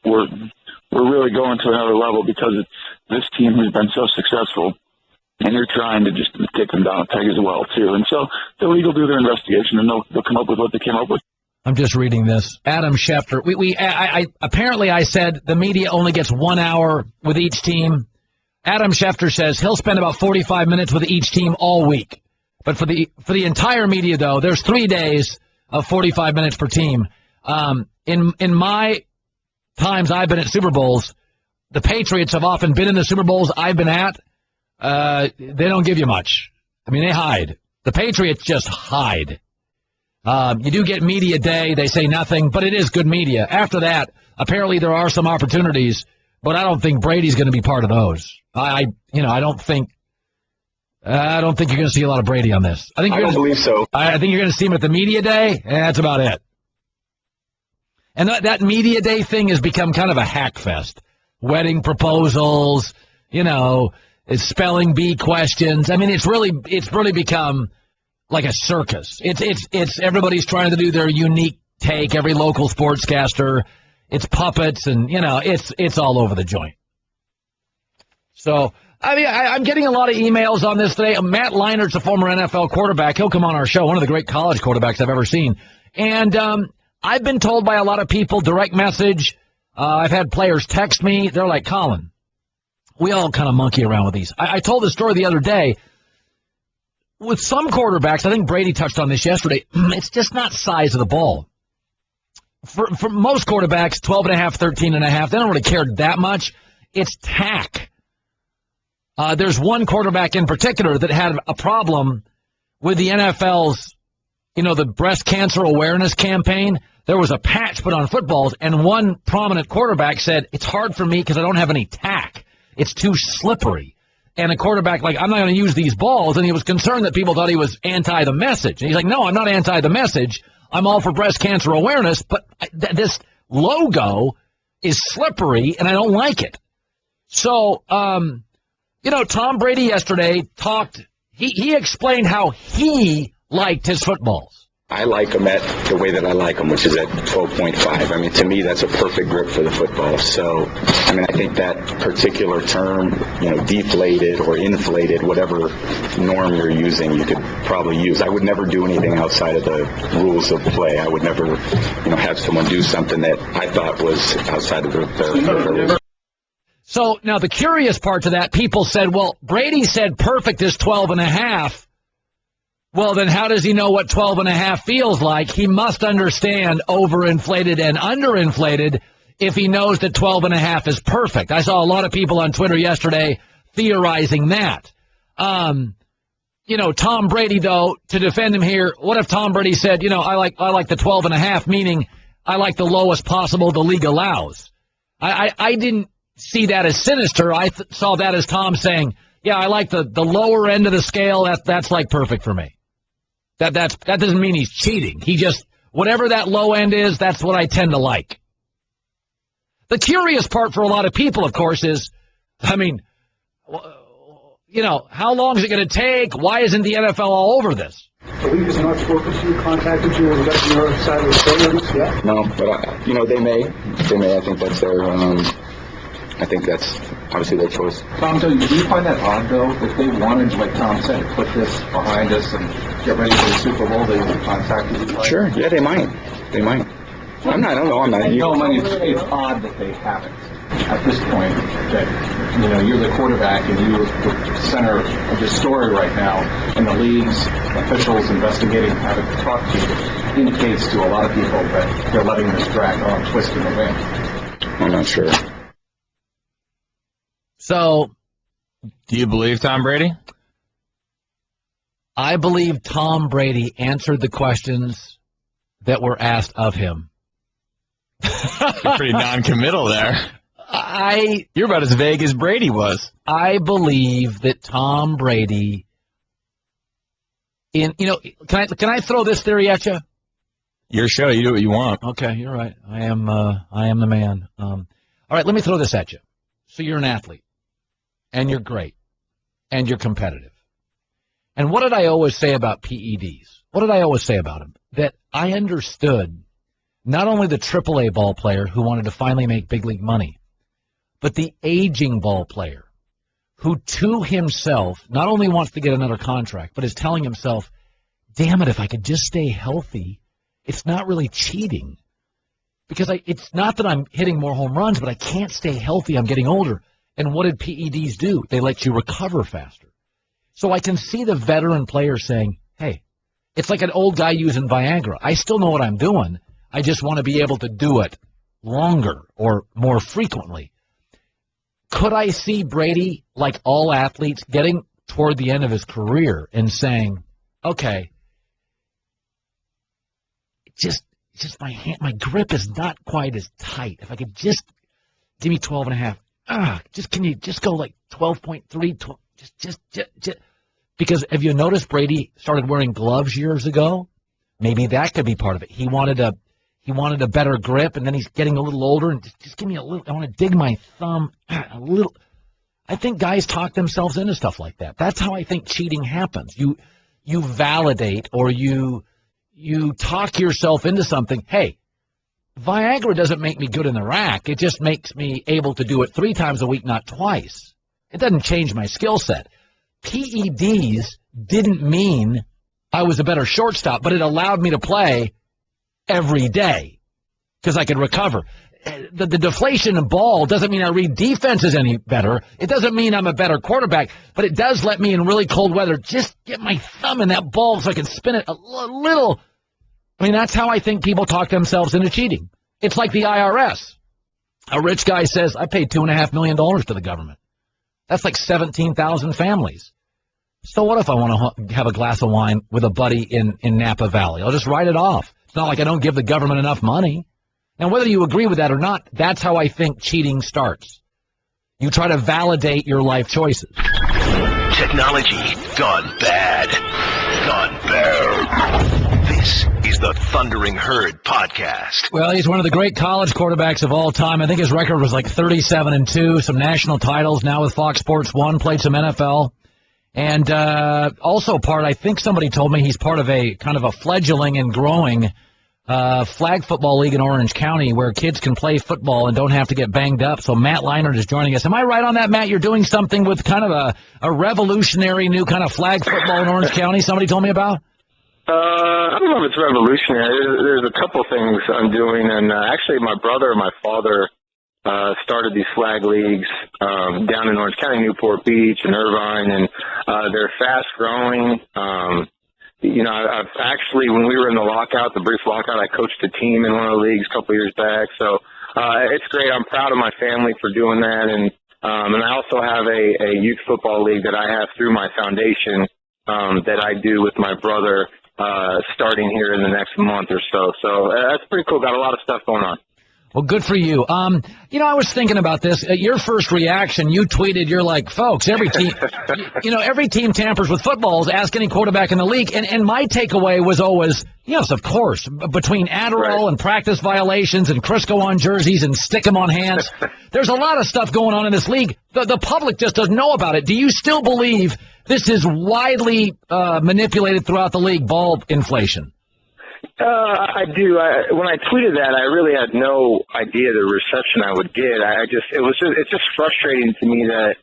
R: really going to another level because it's this team who's been so successful, and you're trying to just take them down a peg as well too. And so the league will do their investigation, and they'll come up with what they came up with.
C: I'm just reading this. Adam Schefter. Apparently I said the media only gets 1 hour with each team. Adam Schefter says he'll spend about 45 minutes with each team all week. But for the entire media, though, there's 3 days of 45 minutes per team. In my times I've been at Super Bowls, the Patriots have often been in the Super Bowls I've been at. They don't give you much. I mean, they hide. The Patriots just hide. You do get media day. They say nothing, but it is good media. After that, apparently there are some opportunities, but I don't think Brady's going to be part of those. I don't think you're going to see a lot of Brady on this. I don't believe so. I think you're going to see him at the media day, and that's about it. And that media day thing has become kind of a hack fest. Wedding proposals, it's spelling bee questions. I mean, it's really become like a circus. It's everybody's trying to do their unique take. Every local sportscaster, it's puppets, and it's all over the joint. So I mean, I'm getting a lot of emails on this today. Matt Leinart's a former NFL quarterback. He'll come on our show, one of the great college quarterbacks I've ever seen. And I've been told by a lot of people, direct message. I've had players text me. They're like, Colin, we all kind of monkey around with these. I told the story the other day. With some quarterbacks, I think Brady touched on this yesterday, it's just not size of the ball. For most quarterbacks, 12.5, 13.5, they don't really care that much. It's tack. There's one quarterback in particular that had a problem with the NFL's, the breast cancer awareness campaign. There was a patch put on footballs, and one prominent quarterback said, it's hard for me because I don't have any tack. It's too slippery. And a quarterback, I'm not going to use these balls. And he was concerned that people thought he was anti the message. And he's like, no, I'm not anti the message. I'm all for breast cancer awareness. But this logo is slippery, and I don't like it. So, Tom Brady yesterday talked. He explained how he liked his footballs.
I: I like them at the way that I like them, which is at 12.5. I mean, to me, that's a perfect grip for the football. So, I think that particular term, deflated or inflated, whatever norm you're using, you could probably use. I would never do anything outside of the rules of play. I would never, have someone do something that I thought was outside of the rules.
C: So, now the curious part to that, people said, well, Brady said perfect is 12.5. Well, then how does he know what 12.5 feels like? He must understand overinflated and underinflated if he knows that 12.5 is perfect. I saw a lot of people on Twitter yesterday theorizing that. Tom Brady, though, to defend him here, what if Tom Brady said, I like the 12.5, meaning I like the lowest possible the league allows? I didn't see that as sinister. I saw that as Tom saying, yeah, I like the lower end of the scale. That's like perfect for me. That doesn't mean he's cheating. He just, whatever that low end is, that's what I tend to like. The curious part for a lot of people, of course, is, how long is it going to take? Why isn't the NFL all over this?
S: The league has not spoken to you, contacted you, and got your side of the story on this yet?
I: No, but, they may. I think that's their, I think that's obviously their choice.
T: Tom, do you find that odd, though? If they wanted, like Tom said, put this behind us and get ready for the Super Bowl, they would contact you?
I: Sure, yeah, they might. I don't know. I'm not.
T: It's odd that they haven't. At this point, that, you're the quarterback and you're the center of this story right now, and the league's officials investigating how to talk to you indicates to a lot of people that they're letting this drag on, twisting the wind.
I: I'm not sure.
C: So,
G: do you believe Tom Brady?
C: I believe Tom Brady answered the questions that were asked of him.
G: You're pretty non-committal there. You're about as vague as Brady was.
C: I believe that Tom Brady, can I throw this theory at you?
G: Your show, you do what you want.
C: Okay, you're right. I am the man. All right, let me throw this at you. So you're an athlete, and you're great, and you're competitive. And what did I always say about PEDs? what did I always say about him? That I understood not only the AAA ball player who wanted to finally make big league money, but the aging ball player who to himself not only wants to get another contract, but is telling himself, damn it, if I could just stay healthy, it's not really cheating. Because it's not that I'm hitting more home runs, but I can't stay healthy. I'm getting older. And what did PEDs do? They let you recover faster. So I can see the veteran player saying, hey, it's like an old guy using Viagra. I still know what I'm doing. I just want to be able to do it longer or more frequently. Could I see Brady, like all athletes, getting toward the end of his career and saying, okay, just my grip is not quite as tight. If I could just give me 12.5. Can you just go like 12.3? Just. Because have you noticed Brady started wearing gloves years ago? Maybe that could be part of it. He wanted a better grip, and then he's getting a little older, and just give me a little. I want to dig my thumb a little. I think guys talk themselves into stuff like that. That's how I think cheating happens. You validate or you talk yourself into something. Hey, Viagra doesn't make me good in the rack. It just makes me able to do it 3 times a week, not twice. It doesn't change my skill set. PEDs didn't mean I was a better shortstop, but it allowed me to play every day because I could recover. The deflation of ball doesn't mean I read defenses any better. It doesn't mean I'm a better quarterback, but it does let me in really cold weather just get my thumb in that ball so I can spin it a little. I mean, that's how I think people talk themselves into cheating. It's like the IRS. A rich guy says, I paid $2.5 million to the government. That's like 17,000 families. So what if I want to have a glass of wine with a buddy in Napa Valley? I'll just write it off. It's not like I don't give the government enough money. Now, whether you agree with that or not, that's how I think cheating starts. You try to validate your life choices.
B: Technology gone bad. Gone bad. This is the Thundering Herd podcast.
C: Well, he's one of the great college quarterbacks of all time. I think his record was like 37-2, some national titles, now with Fox Sports 1, played some NFL. And also I think somebody told me he's part of a kind of a fledgling and growing flag football league in Orange County where kids can play football and don't have to get banged up. So Matt Leinart is joining us. Am I right on that, Matt? You're doing something with kind of a revolutionary new kind of flag football in Orange County somebody told me about?
F: I don't know if it's revolutionary. There's a couple things I'm doing, and actually my brother and my father started these flag leagues down in Orange County, Newport Beach and Irvine, and they're fast growing. I've actually, when we were in the brief lockout, I coached a team in one of the leagues a couple years back. So it's great. I'm proud of my family for doing that, and I also have a youth football league that I have through my foundation that I do with my brother. Starting here in the next month or so. So that's pretty cool. Got a lot of stuff going on.
C: Well, good for you. I was thinking about this. Your first reaction, you tweeted, you're like, folks, every team, every team tampers with footballs. Ask any quarterback in the league. And my takeaway was always, yes, of course, between Adderall and practice violations and Crisco on jerseys and stick 'em on hands, there's a lot of stuff going on in this league. The public just doesn't know about it. Do you still believe this is widely manipulated throughout the league, ball inflation?
F: I do. When I tweeted that, I really had no idea the reception I would get. It's just frustrating to me that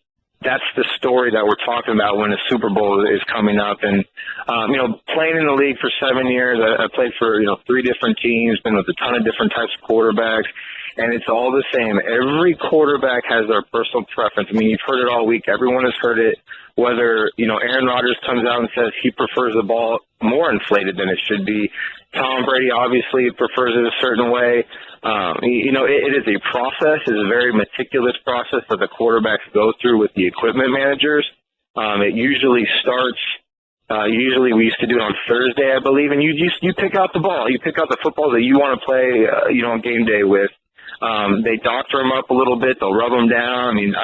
F: that's the story that we're talking about when the Super Bowl is coming up. And, playing in the league for 7 years, I played for, 3 different teams, been with a ton of different types of quarterbacks, and it's all the same. Every quarterback has their personal preference. I mean, you've heard it all week. Everyone has heard it, whether, Aaron Rodgers comes out and says he prefers the ball more inflated than it should be. Tom Brady obviously prefers it a certain way. It is a process. It's a very meticulous process that the quarterbacks go through with the equipment managers. It usually starts, usually we used to do it on Thursday, I believe, and you pick out the ball. You pick out the football that you want to play, on game day with. They doctor them up a little bit. They'll rub them down. I mean,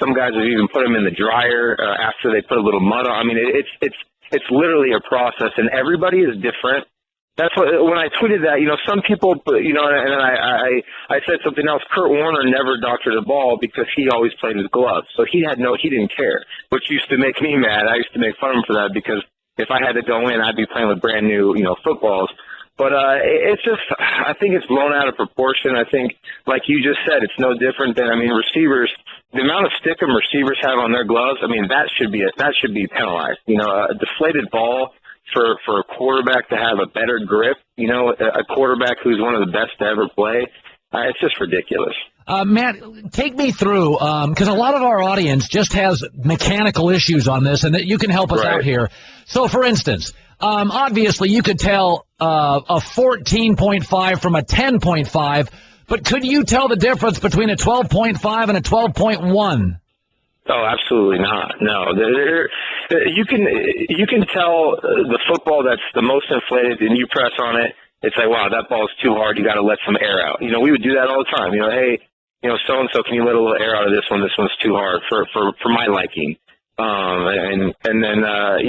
F: some guys have even put them in the dryer after they put a little mud on. I mean, it's literally a process, and everybody is different. That's what, when I tweeted that, some people, and I said something else. Kurt Warner never doctored a ball because he always played with gloves. So he didn't care, which used to make me mad. I used to make fun of him for that because
U: if I had to go in, I'd be playing with brand new, footballs. But it's just, I think it's blown out of proportion. I think, like you just said, it's no different than, receivers. The amount of stickum receivers have on their gloves, that should be penalized. A deflated ball for a quarterback to have a better grip. A quarterback who's one of the best to ever play. It's just ridiculous.
C: Matt, take me through, because a lot of our audience just has mechanical issues on this, and that you can help us out here. So, for instance, obviously you could tell a 14.5 from a 10.5, but could you tell the difference between a 12.5 and a 12.1?
U: Oh, absolutely not. No, you can tell the football that's the most inflated, and you press on it. It's like, wow, that ball's too hard. You got to let some air out. We would do that all the time. Hey, so and so, can you let a little air out of this one? This one's too hard for my liking. And then that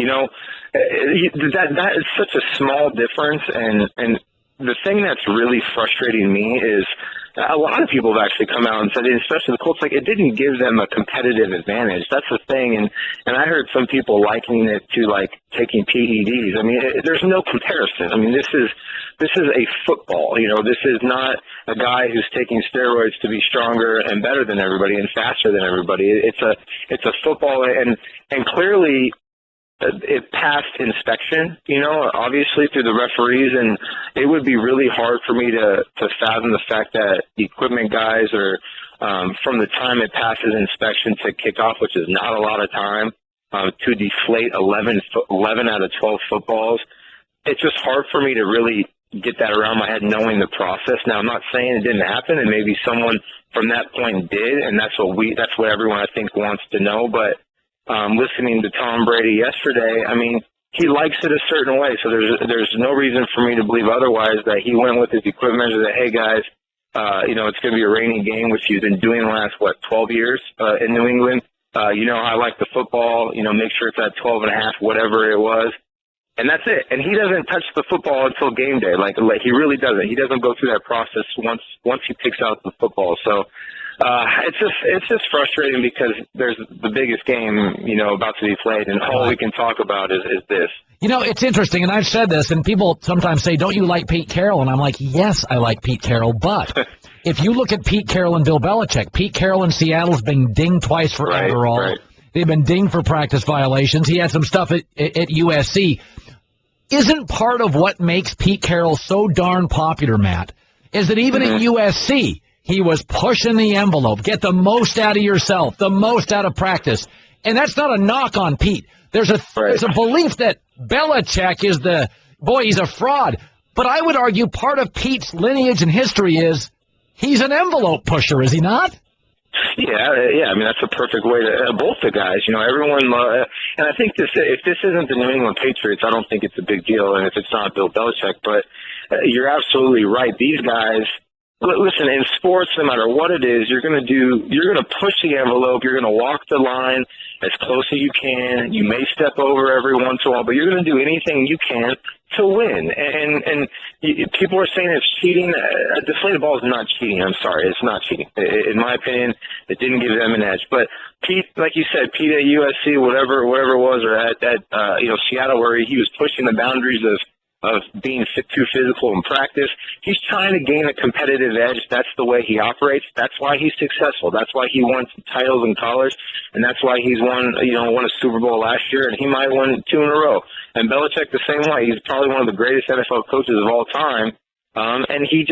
U: is such a small difference. And the thing that's really frustrating me is a lot of people have actually come out and said, especially the Colts, like it didn't give them a competitive advantage. That's the thing. And I heard some people likening it to like taking PEDs. There's no comparison. This is a football. This is not a guy who's taking steroids to be stronger and better than everybody and faster than everybody. It's a football, and clearly it passed inspection, obviously through the referees, and it would be really hard for me to fathom the fact that the equipment guys are, from the time it passes inspection to kickoff, which is not a lot of time, to deflate 11 out of 12 footballs. It's just hard for me to really get that around my head knowing the process. Now, I'm not saying it didn't happen, and maybe someone from that point did, and that's what everyone I think wants to know, but listening to Tom Brady yesterday, he likes it a certain way, so there's no reason for me to believe otherwise that he went with his equipment and said, hey, guys, it's going to be a rainy game, which he's been doing the last, 12 years in New England. I like the football, make sure it's at 12.5, whatever it was. And that's it. And he doesn't touch the football until game day. Like he really doesn't. He doesn't go through that process once he picks out the football. So it's just frustrating because there's the biggest game, about to be played, and all we can talk about is this.
C: It's interesting, and I've said this, and people sometimes say, don't you like Pete Carroll? And I'm like, yes, I like Pete Carroll, but if you look at Pete Carroll and Bill Belichick, Pete Carroll in Seattle's been dinged twice for overall. Right. They've been dinged for practice violations. He had some stuff at USC. Isn't part of what makes Pete Carroll so darn popular, Matt, is that even at USC, he was pushing the envelope, get the most out of yourself, the most out of practice. And that's not a knock on Pete. There's a belief that Belichick is he's a fraud. But I would argue part of Pete's lineage and history is he's an envelope pusher, is he not?
U: Yeah. That's a perfect way to both the guys. Everyone, and I think if this isn't the New England Patriots, I don't think it's a big deal. And if it's not Bill Belichick, but you're absolutely right. These guys, listen, in sports, no matter what it is, you're going to push the envelope. You're going to walk the line as close as you can. You may step over every once in a while, but you're going to do anything you can to win. And people are saying it's cheating. A deflated ball is not cheating. I'm sorry, it's not cheating. In my opinion, it didn't give them an edge. But Pete, like you said, Pete at USC, whatever it was, or at Seattle, where he was pushing the boundaries of being too physical in practice. He's trying to gain a competitive edge. That's the way he operates. That's why he's successful. That's why he won titles in college, and that's why he's won a Super Bowl last year, and he might win 2 in a row. And Belichick the same way. He's probably one of the greatest NFL coaches of all time, and he's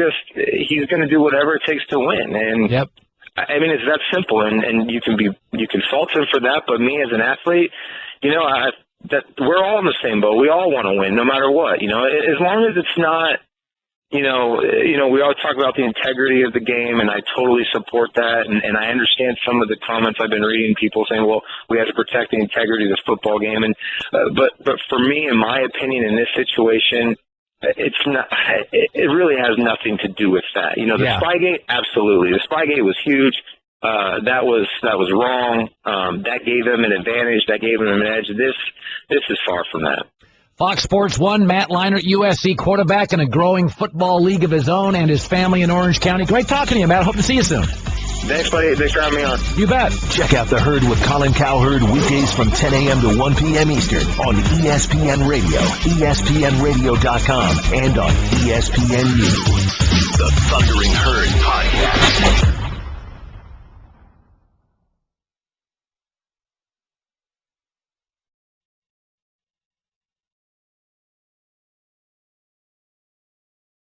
U: going to do whatever it takes to win. And it's that simple. And you can fault him for that, but me as an athlete, that we're all in the same boat. We all want to win, no matter what. As long as it's not, we always talk about the integrity of the game, and I totally support that. And I understand some of the comments I've been reading, people saying, well, we have to protect the integrity of the football game. And but for me, in my opinion, in this situation, it's not. It really has nothing to do with that. The Spygate, absolutely. The Spygate was huge. That was wrong. That gave him an advantage. That gave him an edge. This is far from that.
C: Fox Sports 1, Matt Leinart, USC quarterback in a growing football league of his own, and his family in Orange County. Great talking to you, Matt. Hope to see you soon.
U: Thanks, buddy. Thanks for having me on.
C: You bet.
B: Check out The Herd with Colin Cowherd weekdays from 10 a.m. to 1 p.m. Eastern on ESPN Radio, ESPNRadio.com, and on ESPNU. The Thundering Herd Podcast.